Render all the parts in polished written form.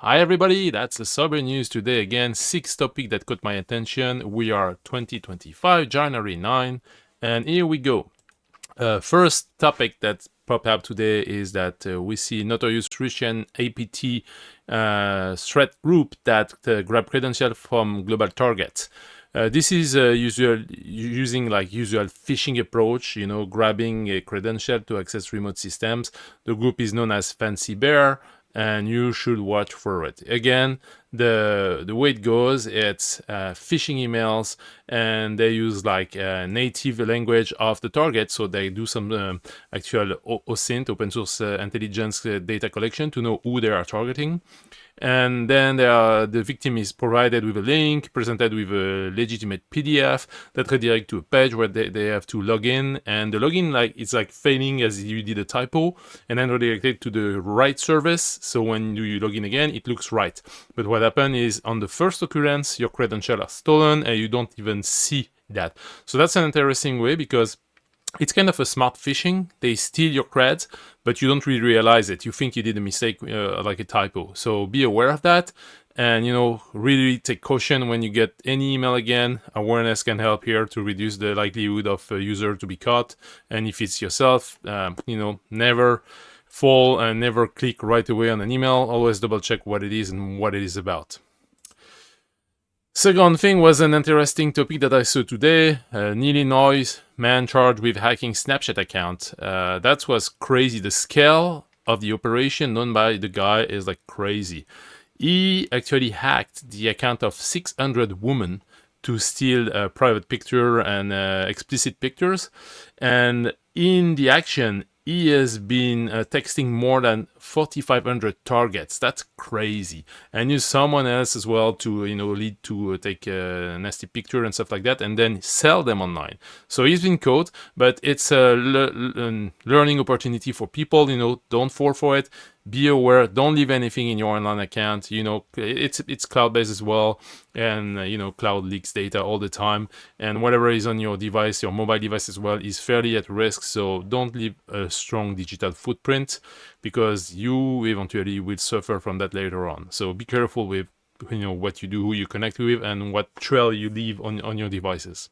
Hi everybody, that's the sober news today. Again, 6 topics that caught my attention. We are 2025, January 9, and here we go. First topic that popped up today is that we see notorious Russian APT threat group that grab credentials from global targets. This is using like usual phishing approach, grabbing a credential to access remote systems. The group is known as Fancy Bear, and you should watch for it. Again, the way it goes, it's phishing emails, and they use like native language of the target, so they do some actual OSINT, open source intelligence data collection, to know who they are targeting. And then the victim is provided with a link, presented with a legitimate PDF that redirect to a page where they have to log in, and the login it's like failing as you did a typo, and then redirected to the right service. So when you log in again, it looks right. But what happened is on the first occurrence, your credentials are stolen, and you don't even see that. So that's an interesting way because it's kind of a smart phishing. They steal your creds, but you don't really realize it. You think you did a mistake, like a typo. So be aware of that, and really take caution when you get any email again. Awareness can help here to reduce the likelihood of a user to be caught. And if it's yourself, never fall and never click right away on an email. Always double check what it is and what it is about. Second thing was an interesting topic that I saw today. Illinois man charged with hacking Snapchat account. That was crazy. The scale of the operation known by the guy is like crazy. He actually hacked the account of 600 women to steal private picture and explicit pictures. And in the action, he has been texting more than 4,500 targets. That's crazy. And use someone else as well to, lead to take a nasty picture and stuff like that, and then sell them online. So he's been caught, but it's a learning opportunity for people. Don't fall for it. Be aware. Don't leave anything in your online account. It's cloud-based as well, and cloud leaks data all the time. And whatever is on your device, your mobile device as well, is fairly at risk. So don't leave a strong digital footprint, because you eventually will suffer from that later on. So be careful with what you do, who you connect with, and what trail you leave on your devices.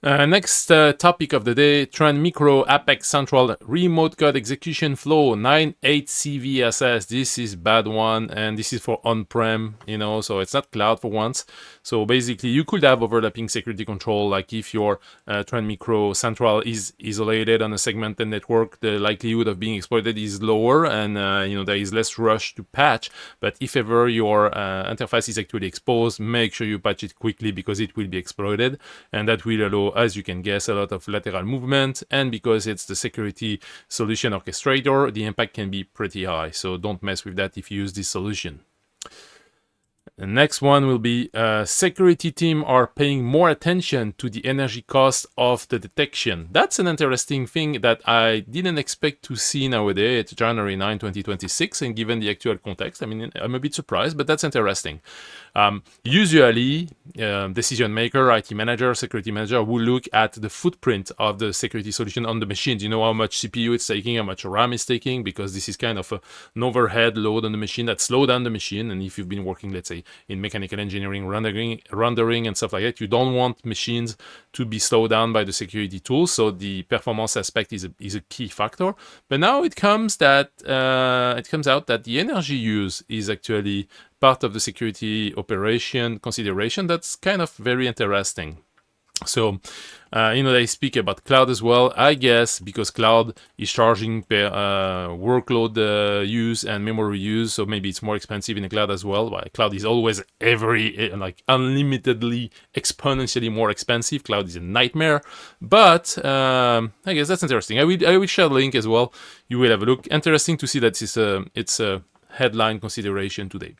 Next topic of the day, trendmicro Apex Central remote code execution flow 9.8 CVSS. This is bad one, and this is for on-prem, so it's not cloud for once. So basically, you could have overlapping security control, like if your trendmicro Central is isolated on a segmented network, the likelihood of being exploited is lower, and there is less rush to patch. But if ever your interface is actually exposed, make sure you patch it quickly, because it will be exploited, and that will allow, as you can guess, a lot of lateral movement. And because it's the security solution orchestrator, the impact can be pretty high. So don't mess with that if you use this solution. The next one will be security team are paying more attention to the energy cost of the detection. That's an interesting thing that I didn't expect to see nowadays. It's January 9, 2026, and given the actual context, I'm a bit surprised, but that's interesting. Usually, decision maker, IT manager, security manager will look at the footprint of the security solution on the machines. How much CPU it's taking, how much RAM is taking, because this is kind of an overhead load on the machine that slow down the machine. And if you've been working, let's say, in mechanical engineering, rendering and stuff like that, you don't want machines to be slowed down by the security tools. So the performance aspect is a key factor. But now it comes out that the energy use is actually part of the security operation consideration. That's kind of very interesting. So, they speak about cloud as well, I guess, because cloud is charging per workload use and memory use, so maybe it's more expensive in the cloud as well. But cloud is always unlimitedly, exponentially more expensive. Cloud is a nightmare, but I guess that's interesting. I will share the link as well. You will have a look. Interesting to see that it's a headline consideration today.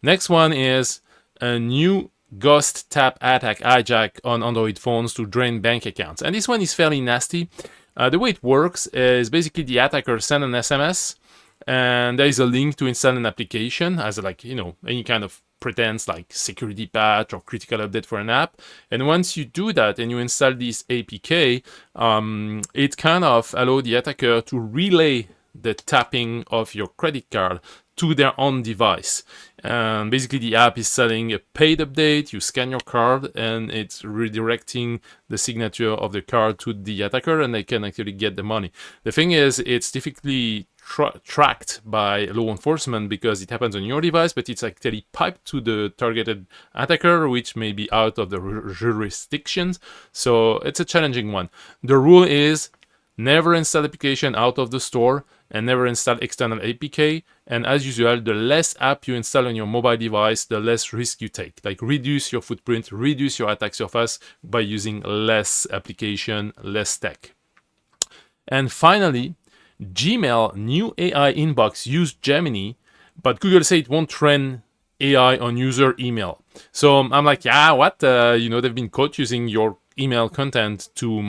Next one is a new ghost tap attack hijack on Android phones to drain bank accounts. And this one is fairly nasty. The way it works is basically the attacker sends an SMS, and there is a link to install an application as any kind of pretense like security patch or critical update for an app. And once you do that and you install this APK, it kind of allows the attacker to relay the tapping of your credit card to their own device. And basically the app is selling a paid update. You scan your card and it's redirecting the signature of the card to the attacker, and they can actually get the money. The thing is, it's difficultly tracked by law enforcement because it happens on your device, but it's actually piped to the targeted attacker, which may be out of the jurisdictions. So it's a challenging one. The rule is never install application out of the store and never install external APK. And as usual, the less app you install on your mobile device, the less risk you take. Like reduce your footprint, reduce your attack surface by using less application, less tech. And finally, Gmail new AI inbox used Gemini, but Google said it won't train AI on user email. So I'm like, yeah, what? They've been caught using your email content to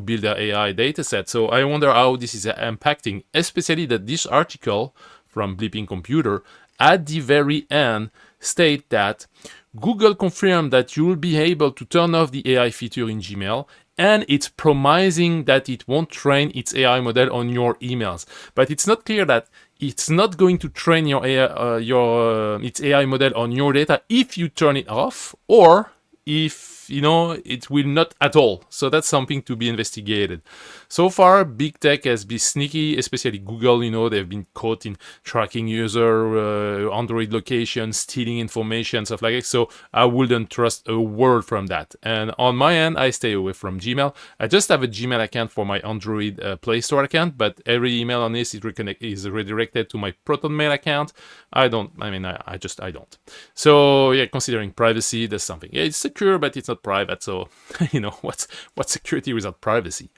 build their AI dataset. So I wonder how this is impacting, especially that this article from Bleeping Computer at the very end state that Google confirmed that you will be able to turn off the AI feature in Gmail, and it's promising that it won't train its AI model on your emails. But it's not clear that it's not going to train your AI, its AI model on your data if you turn it off, or if it will not at all. So that's something to be investigated. So far, big tech has been sneaky, especially Google. They've been caught in tracking user Android location, stealing information, stuff like that. So I wouldn't trust a word from that. And on my end, I stay away from Gmail. I just have a Gmail account for my Android Play Store account, but every email on this is redirected to my Proton Mail account. I don't. So yeah, considering privacy, that's something. Yeah, it's secure, but it's not private. So what's security without privacy?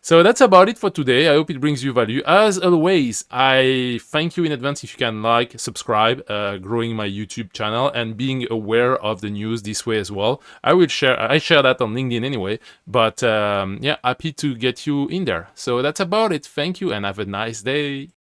So that's about it for today. I hope it brings you value. As always, I thank you in advance if you can like, subscribe, growing my YouTube channel and being aware of the news this way as well. I share that on LinkedIn anyway, but happy to get you in there. So that's about it. Thank you and have a nice day.